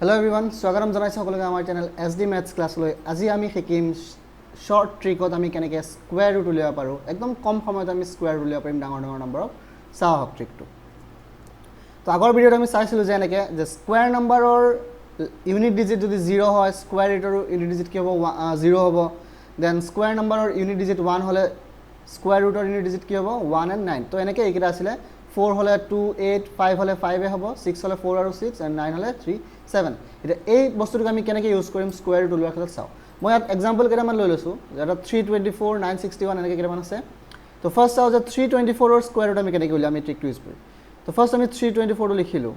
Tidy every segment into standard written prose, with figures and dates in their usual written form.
Hello everyone, স্বাগতম জনাইছো সকলোকে আমাৰ চেনেল SD Maths ক্লাছলৈ। আজি আমি শিকিম শৰ্ট ট্ৰিকত আমি কেনেকৈ স্কোয়াৰ ৰুট উলিয়াব পাৰোঁ। একদম কম সময়ত আমি স্কোয়াৰ ৰুট উলিয়াব পাৰিম ডাঙৰ ডাঙৰ নম্বৰক। চাওঁ হওক ট্ৰিকটো। তো আগৰ ভিডিঅ'ত আমি চাইছিলোঁ যে এনেকৈ যে স্কোয়াৰ নম্বৰৰ ইউনিট ডিজিট যদি 0 হয়, স্কোয়াৰ ৰুটৰো ইউনিট ডিজিট কি হ'ব 0 হ'ব। দেন স্কোয়াৰ নম্বৰৰ ইউনিট ডিজিট 1 হ'লে স্কোয়াৰ ৰুটৰ ইউনিট ডিজিট কি হ'ব 1 and 9। তো এনেকৈ এইকেইটা আছিলে 4 হ'লে 2 8 5 হ'লে 5 হ'ব 6 হ'লে 4 আৰু 6 and 9 হ'লে 3 7। এতিয়া এই বস্তুটোক আমি কেনেকৈ ইউজ কৰিম স্কোয়াৰ ৰুট উলিওৱাৰ ক্ষেত্ৰত চাওঁ। মই ইয়াত এক্সাম্পল কেইটামান লৈ লৈছোঁ, এটা 324 961 এনেকৈ কেইটামান আছে। তো ফাৰ্ষ্ট চাওঁ যে 324ৰ স্কোয়াৰ ৰুট আমি কেনেকৈ উলিয়াম, আমি ট্ৰিকটো ইউজ কৰিম। তো ফাৰ্ষ্ট আমি 324টো লিখিলোঁ।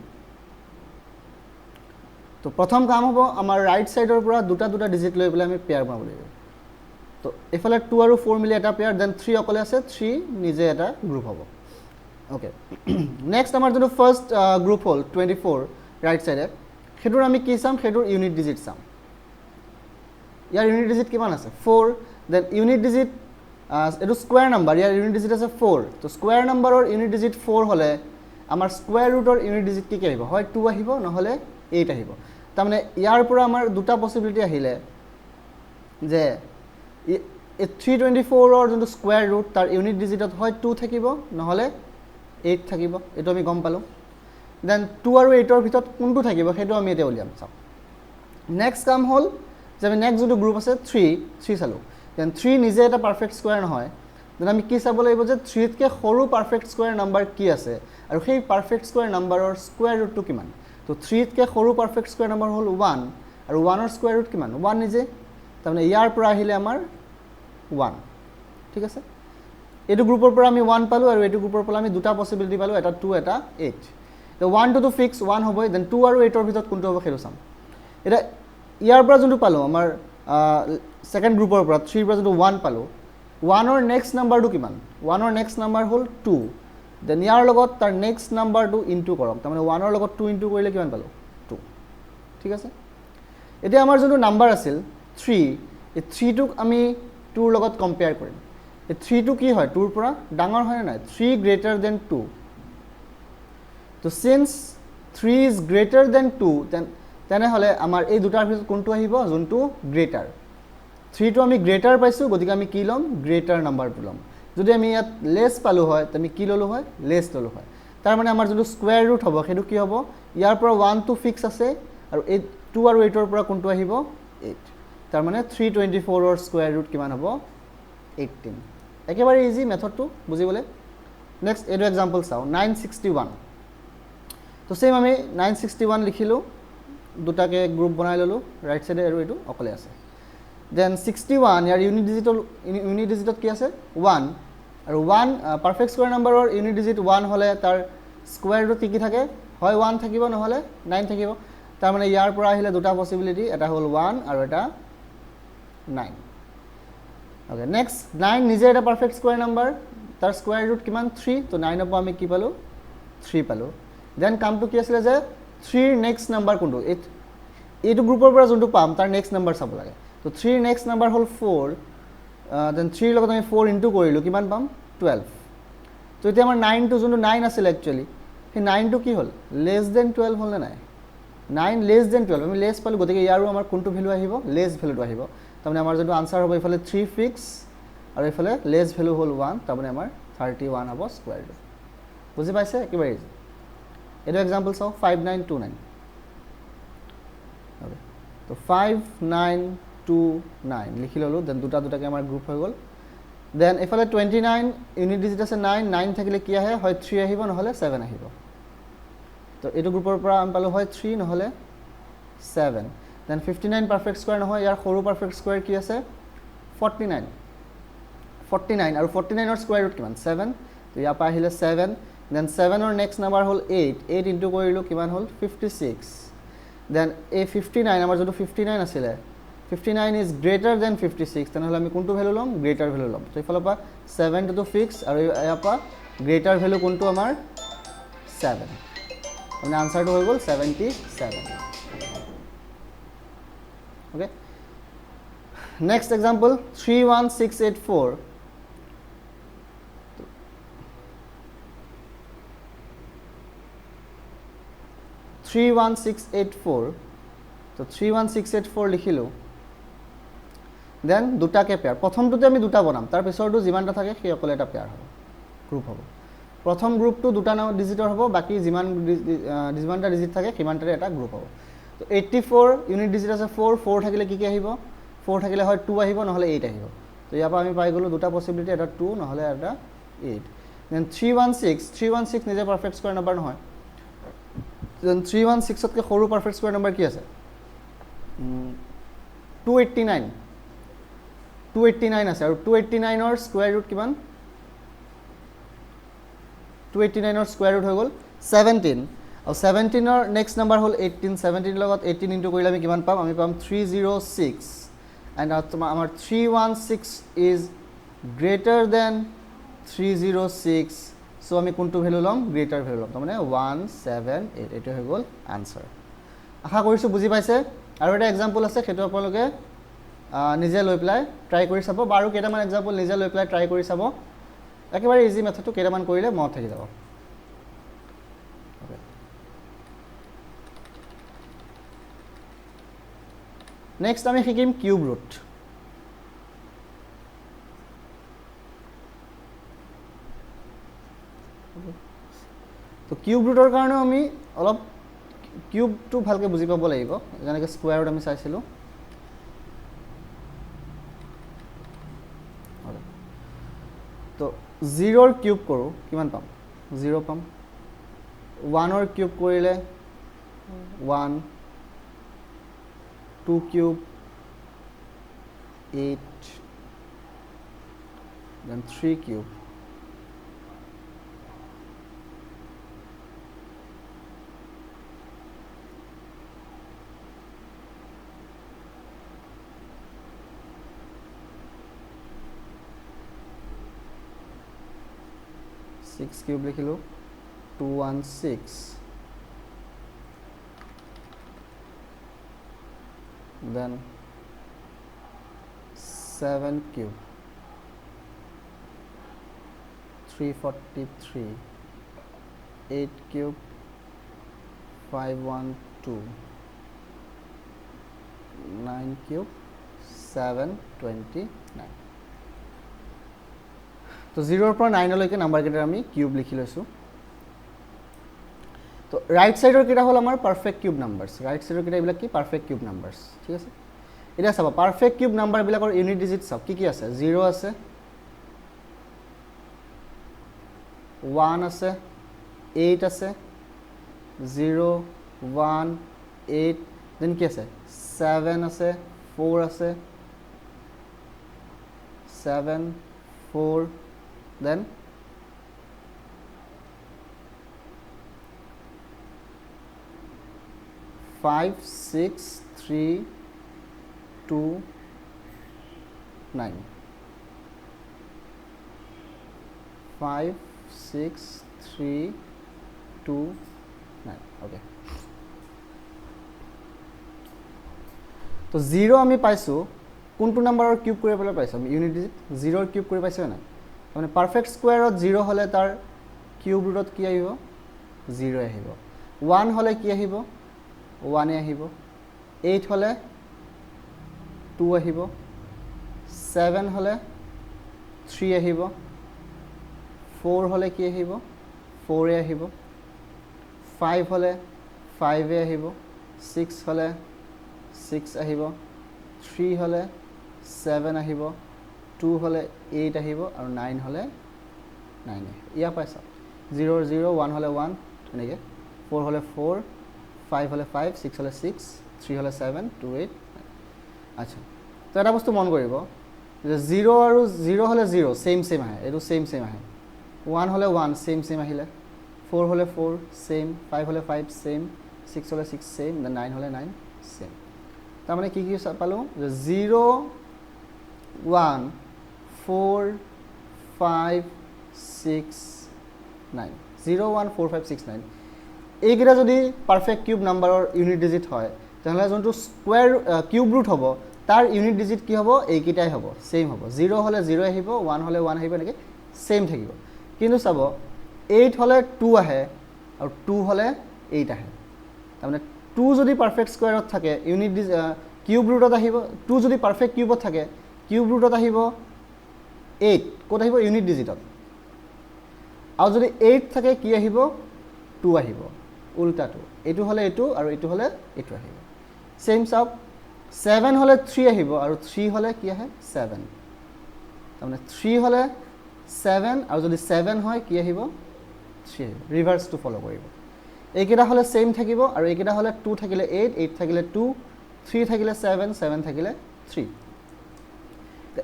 তো প্ৰথম কাম হ'ব আমাৰ ৰাইট ছাইডৰ পৰা দুটা দুটা ডিজিট লৈ পেলাই আমি পেয়াৰ বনাব লাগিব। তো এইফালে 2 আৰু 4 মিলি এটা পেয়াৰ, দেন 3 অকলে আছে, 3 নিজে এটা গ্ৰুপ হ'ব। অ'কে, নেক্সট আমাৰ যোনটো ফাৰ্ষ্ট গ্ৰুপ হ'ল 24 ৰাইট ছাইডে, সেইটোৰ আমি কি চাম, সেইটোৰ ইউনিট ডিজিট চাম। ইয়াৰ ইউনিট ডিজিট কিমান আছে 4। দেন ইউনিট ডিজিট এইটো স্কোয়াৰ নাম্বাৰ, ইয়াৰ ইউনিট ডিজিট আছে 4। তো স্কোয়াৰ নাম্বাৰৰ ইউনিট ডিজিট 4 হ'লে আমাৰ স্কোয়াৰ ৰুটৰ ইউনিট ডিজিট কি আহিব, হয় 2 আহিব নহ'লে 8 আহিব। তাৰমানে ইয়াৰ পৰা আমাৰ দুটা পচিবিলিটি আহিলে যে 324ৰ যোনটো স্কোয়াৰ ৰুট তাৰ ইউনিট ডিজিটত হয় 2 থাকিব নহ'লে 8 থাকিব, এইটো আমি গম পালোঁ। দেন 2 আৰু 8ৰ ভিতৰত কোনটো থাকিব সেইটো আমি এতিয়া উলিয়াম চাওঁ। নেক্সট কাম হ'ল যে আমি নেক্সট যোনটো গ্ৰুপ আছে 3 চালোঁ। দেন 3 নিজে এটা পাৰফেক্ট স্কোয়াৰ নহয়। দেন আমি কি চাব লাগিব যে 3তকৈ সৰু পাৰফেক্ট স্কোয়াৰ নাম্বাৰ কি আছে আৰু সেই পাৰফেক্ট স্কোয়াৰ নাম্বাৰৰ স্কোয়াৰ ৰুটটো কিমান। তো 3তকৈ সৰু পাৰফেক্ট স্কোয়াৰ নাম্বাৰ হ'ল 1 আৰু 1ৰ স্কোয়াৰ ৰুট কিমান 1 নিজে। তাৰমানে ইয়াৰ পৰা আহিলে আমাৰ 1, ঠিক আছে। এইটো গ্ৰুপৰ পৰা আমি 1 পালোঁ আৰু এইটো গ্ৰুপৰ পৰা আমি দুটা পচিবিলিটি পালোঁ, এটা 2 এটা 8। তো 1 to ফিক্স 1 হ'বই। দেন 2 আৰু 8ৰ ভিতৰত কোনটো হ'ব সেইটো চাম। এতিয়া ইয়াৰ পৰা যোনটো পালোঁ আমাৰ ছেকেণ্ড গ্ৰুপৰ পৰা 3ৰ পৰা যোনটো 1 পালোঁ, 1ৰ নেক্সট নাম্বাৰটো কিমান, 1ৰ নেক্সট নাম্বাৰ হ'ল 2। দেন ইয়াৰ লগত তাৰ নেক্সট নাম্বাৰটো ইনটু কৰক, তাৰমানে 1ৰ লগত 2 ইনটু কৰিলে কিমান পালোঁ 2, ঠিক আছে। এতিয়া আমাৰ যোনটো নাম্বাৰ আছিল 3, এই 3টোক আমি 2ৰ লগত কম্পেয়াৰ কৰিম। এই 3টো কি হয় 2ৰ পৰা ডাঙৰ হয়নে নাই, 3 গ্ৰেটাৰ দেন 2। তো চিন্স 3 ইজ গ্ৰেটাৰ দেন 2 তেনেহ'লে আমাৰ এই দুটাৰ ভিতৰত কোনটো আহিব যোনটো গ্ৰেটাৰ। 3টো আমি গ্ৰেটাৰ পাইছোঁ, গতিকে আমি কি ল'ম গ্ৰেটাৰ নাম্বাৰটো ল'ম। যদি আমি ইয়াত লেছ পালোঁ হয় আমি কি ল'লোঁ হয় লেছ ল'লোঁ হয়। তাৰমানে আমাৰ যোনটো স্কোয়াৰ ৰুট হ'ব সেইটো কি হ'ব, ইয়াৰ পৰা 1 to ফিক্স আছে আৰু 2 আৰু 8ৰ পৰা কোনটো আহিব 8। তাৰমানে 324ৰ স্কোয়াৰ ৰুট কিমান হ'ব 18। একেবাৰে ইজি মেথডটো বুজিবলৈ। নেক্সট এইটো এক্সাম্পল চাওঁ 961। তো ছেইম আমি 961 লিখিলোঁ, দুটাকে গ্ৰুপ বনাই ল'লোঁ, ৰাইট ছাইডে আৰু এইটো অকলে আছে। দেন 61 ইয়াৰ ইউনিট ডিজিটত কি আছে 1 আৰু 1 পাৰফেক্ট স্কোয়াৰ নাম্বাৰৰ ইউনিট ডিজিট 1 হ'লে তাৰ স্কোয়াৰ ৰুট কি থাকে, হয় 1 থাকিব নহ'লে 9 থাকিব। তাৰমানে ইয়াৰ পৰা আহিলে দুটা পচিবিলিটি, এটা হ'ল 1 আৰু এটা 9। অ'কে, নেক্সট 9 নিজে এটা পাৰফেক্ট স্কোয়াৰ নাম্বাৰ, তাৰ স্কোয়াৰ ৰুট কিমান 3। তো 9ৰ পৰা আমি কি পালোঁ 3 পালোঁ। দেন কামটো কি আছিলে যে 3ৰ নেক্সট নাম্বাৰ কোনটো, এইটো গ্ৰুপৰ পৰা যোনটো পাম তাৰ নেক্সট নাম্বাৰ চাব লাগে। তো 3ৰ নেক্সট নাম্বাৰ হ'ল 4। দেন 3ৰ লগত আমি 4 ইনটু কৰিলোঁ, কিমান পাম 12। তো এতিয়া আমাৰ 9টো যোনটো 9 আছিলে একচুৱেলি, সেই 9টো কি হ'ল লেছ দেন 12 হ'লনে নাই, 9 লেছ দেন 12 আমি লেছ পালোঁ, গতিকে ইয়াৰো আমাৰ কোনটো ভেলু আহিব লেছ ভেলুটো আহিব। তাৰমানে আমাৰ যোনটো আনচাৰ হ'ব এইফালে 3 ফিক্স আৰু এইফালে লেছ ভেলু হ'ল 1, তাৰমানে আমাৰ 31 হ'ব স্কোয়াৰ ৰুট। বুজি পাইছে একেবাৰে ইজি। এইটো এক্সাম্পল চাওঁ 5929। অ'কে, তো 5929 লিখি ল'লোঁ। দেন দুটা দুটাকৈ আমাৰ গ্ৰুপ হৈ গ'ল। দেন এইফালে 29 ইউনিট ডিজিট আছে 9 থাকিলে কি আহে, হয় 3 আহিব নহ'লে 7 আহিব। তো এইটো গ্ৰুপৰ পৰা আমি পালোঁ হয় 3 নহ'লে 7। দেন 59 পাৰফেক্ট স্কোয়াৰ নহয়, ইয়াৰ সৰু পাৰফেক্ট স্কোয়াৰ কি আছে 49 আৰু 49ৰ স্কোয়াৰ ৰুট কিমান 7। তো ইয়াৰ পৰা আহিলে 7। দেন 7ৰ নেক্সট নাম্বাৰ হ'ল 8 ইনটু কৰিলোঁ কিমান হ'ল 56। দেন এই 59 আমাৰ যোনটো 59 আছিলে 59 ইজ গ্ৰেটাৰ দেন 56, তেনেহ'লে আমি কোনটো ভেলু ল'ম গ্ৰেটাৰ ভেলু ল'ম। তো এইফালৰ পৰা 7টো ফিক্স আৰু ইয়াৰ পৰা গ্ৰেটাৰ ভেলু কোনটো আমাৰ 7, মানে আনচাৰটো হৈ গ'ল 77। Okay, next example 31684। 31684 তো 31684 লিখিলোঁ দেন দুটাকে পেয়াৰ প্ৰথমটোতে আমি দুটা বনাম তাৰ পিছৰটো যিমানটা থাকে সেই অকলে এটা পেয়াৰ হ'ব গ্ৰুপ হ'ব প্ৰথম গ্ৰুপটো দুটা ডিজিটৰ হ'ব বাকি যিমানটা ডিজিট থাকে সিমানটাৰে এটা গ্ৰুপ হ'ব তো 84 ইউনিট ডিজিট আছে 4 4 থাকিলে কি আহিব 4 থাকিলে হয় 2 আহিব নহলে 8 আহিব তো ইয়াৰ পৰা আমি পাই গলো দুটা পসিবিলিটি এটা 2 নহলে এটা 8 দেন 316 নিজে পারফেক্ট স্কয়াৰ নাম্বাৰ নহয় দেন 316 তকৈ সৰু পাৰফেক্ট স্কয়াৰ নাম্বাৰ কি আছে 289 আছে আৰু 289 ৰ স্কয়াৰ ৰুট কিমান 289 ৰ স্কয়াৰ ৰুট হৈ গল 17 আৰু 17 ৰ নেক্সট নাম্বাৰ হল 18 17 লগত 18 ইনটু কৰিলে আমি কিমান পাম আমি পাম 306 and our 316 is greater than 306 so আমি কোনটো ভ্যালু লম গ্ৰেটাৰ ভ্যালু লম মানে 178 এটো হৈ গল আনসাৰ আশা কৰিছো বুজি পাইছে আৰু এটা এক্সাম্পল আছে সেইটো আপোনালোকে নিজে লৈ প্লাই ট্ৰাই কৰি চাব বাৰু কেইটামান এক্সাম্পল নিজে লৈ প্লাই ট্ৰাই কৰি চাব একেবাৰে ইজি মেথডটো কেইটামান কৰিলে মনত থাকি যাব নেক্সট আমি শিকিম কিউব ৰুট তো কিউব ৰুটৰ কাৰণে আমি অলপ কিউবটো ভালকে বুজি পাব লাগিব যেনেকৈ স্কয়াৰত আমি চাইছিলো তো 0 ৰ কিউব কৰো কিমান পাম 0 পাম 1 ৰ কিউব কৰিলে 1 2 cube 8 then 3 cube six cube লিখিলো 216 then 7 cube 343 8 cube 512 9 cube 729 তো 0 ৰ পৰা 9 লৈকে নাম্বাৰ কেইটা আমি কিউব লিখি লৈছো তো ৰাইট সাইডৰ কিটা হল আমাৰ পাৰফেক্ট কিউব নাম্বাৰস ৰাইট সাইডৰ কিটা এইবিলাক কি পাৰফেক্ট কিউব নাম্বাৰস ঠিক আছে এটা চাবা পাৰফেক্ট কিউব নাম্বাৰ বিলাকৰ ইউনিট ডিজিট সব কি আছে 0 আছে 1 আছে 8 আছে 0 1 8 দেন কি আছে 7 আছে 4 আছে 7 4 then 5 6 3 2 9 5 6 3 2 9 okay তো 0 আমি পাইছো কোনটো নাম্বাৰৰ কিউব কৰিবলৈ পাইছো আমি ইউনিট ডিজিট 0 ৰ কিউব কৰি পাইছো না মানে পাৰফেক্ট স্কয়াৰত 0 হলে তাৰ কিউব ৰুটত কি আহিব 0 আহিব 1 হলে কি আহিব 1 আহিব 8 হলে 2 আহিব 7 হলে 3 আহিব 4 হলে কি আহিব 4 আহিব 5 হলে 5 আহিব 6 হলে 6 আহিব 3 হলে 7 আহিব 2 হলে 8 আহিব আৰু 9 হলে 9 আহিব ইয়া পাইছা 0 0 1 হলে 1 এনেকে 4 হলে 4 5 হলে 5 6 হলে 6 3 হলে 7 2 8 আচ্ছা তো এটা বস্তু মন কৰিব যে 0 আৰু 0 হলে 0 সেম সেম আহে এটো সেম সেম আহে 1 হলে 1 সেম সেম আহিলে 4 হলে 4 সেম 5 হলে 5 সেম 6 হলে 6 সেম 9 হলে 9 সেম তাৰ মানে কি কি পালো যে 0 1 4 5 6 9 0 1 4 5 6 9 এইকেইটা যদি পারফেক্ট কিউব নাম্বাৰৰ ইউনিট ডিজিট হয় তাহলে যোনটো স্কয়াৰ কিউব ৰুট হ'ব তাৰ ইউনিট ডিজিট কি হ'ব এইকেইটাই হ'ব সেম হ'ব 0 হলে 0 আহিব 1 হলে 1 আহিব নেকি সেম থাকিব কিন্তু চাব 8 হলে 2 আহে আৰু 2 হলে 8 আহে তাৰ মানে 2 যদি পাৰফেক্ট স্কোৱাৰত থাকে ইউনিট কিউব ৰুটত আহিব 2 যদি পাৰফেক্ট কিউবত থাকে কিউব ৰুটত আহিব 8 ক'ত আহিব ইউনিট ডিজিটত আৰু যদি 8 থাকে কি আহিব 2 আহিব উল্টাটো এইটো হ'লে এইটো আৰু এইটো হ'লে এইটো আহিব সেম চাওক 7 হ'লে 3 আহিব আৰু 3 হ'লে কি আহে 7 তাৰমানে 3 হ'লে 7 আৰু যদি 7 হয় কি আহিব 3 আহিব ৰিভাৰ্সটো ফলো কৰিব এইকেইটা হ'লে সেম থাকিব আৰু এইকেইটা হ'লে 2 থাকিলে 8 8 থাকিলে 2 3 থাকিলে 7 7 থাকিলে 3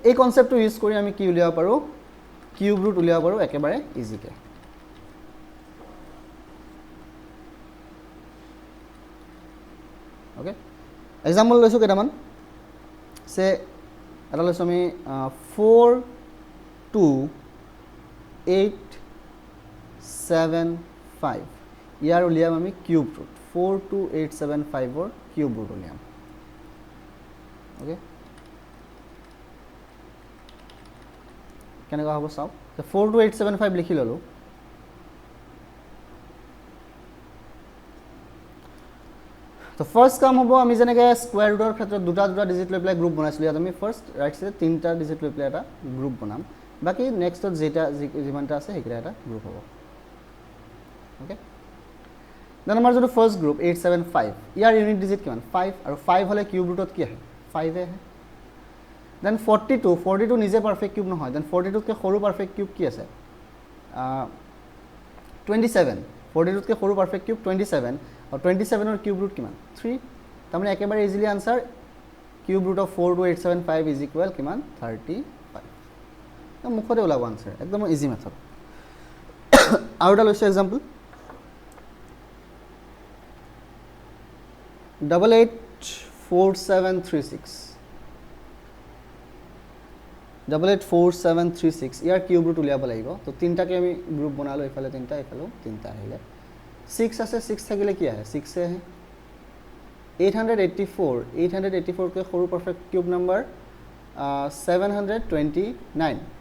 এই কনসেপ্টটো ইউজ কৰি আমি কি উলিয়াব পাৰো কিউব ৰুট উলিয়াব পাৰো একেবাৰে ইজিকে ওকে এক্সাম্পল লৈছো কেইটামান সে এটা লৈছো আমি 4 2 8 7 5 ইয়াৰ উলিয়াম আমি কিউব ৰুট 4 2 8 7 5 ৰ কিউব ৰুট উলিয়াম ওকে কেনেকুৱা হ'ব চাওক 4 2 8 7 5 লিখি ললো তো ফার্স্ট কাম হ'ব আমি যেনেকৈ স্কোয়াৰ ৰুটৰ ক্ষেত্ৰত দুটা ডিজিট লৈ পেলাই গ্ৰুপ বনাইছিলোঁ ইয়াত আমি ফাৰ্স্ট ৰাইট সাইডে তিনিটা ডিজিট লৈ পেলাই এটা গ্ৰুপ বনাম বাকি নেক্সটত যেটা যিমানটা আছে সেইকেইটা এটা গ্ৰুপ হ'ব ওকে দেন আমাৰ যোনটো ফাৰ্স্ট গ্ৰুপ 875 ইয়াৰ ইউনিট ডিজিট কিমান 5 আৰু 5 হ'লে কিউব ৰুটত কি আহে 5 আহে দেন 42 নিজে পাৰফেক্ট কিউব নহয় দেন 42 কে সৰু পাৰফেক্ট কিউব কি আছে 27 42 কে সৰু পাৰফেক্ট কিউব 27 और 27 और क्यूब रूट किमान 3 तारमाने एकेबारे easily answer cube root of 4 2 8 7 5 is equal किमान 35 तो मुखते ओलाब आंसर एकदम इजी मेथड और এটা লৈছো एग्जांपल 884736 884736 ইয়াৰ কিউব रूट উলিয়াব লাগিব তো তিনটাকে আমি গ্ৰুপ বনালো এফালে তিনটা এফালে তিনটা আহিলে 6 আছে 6 থাকিলে কি আহে 6 এ আহে 884 के সৰু পাৰফেক্ট কিউব নাম্বাৰ 729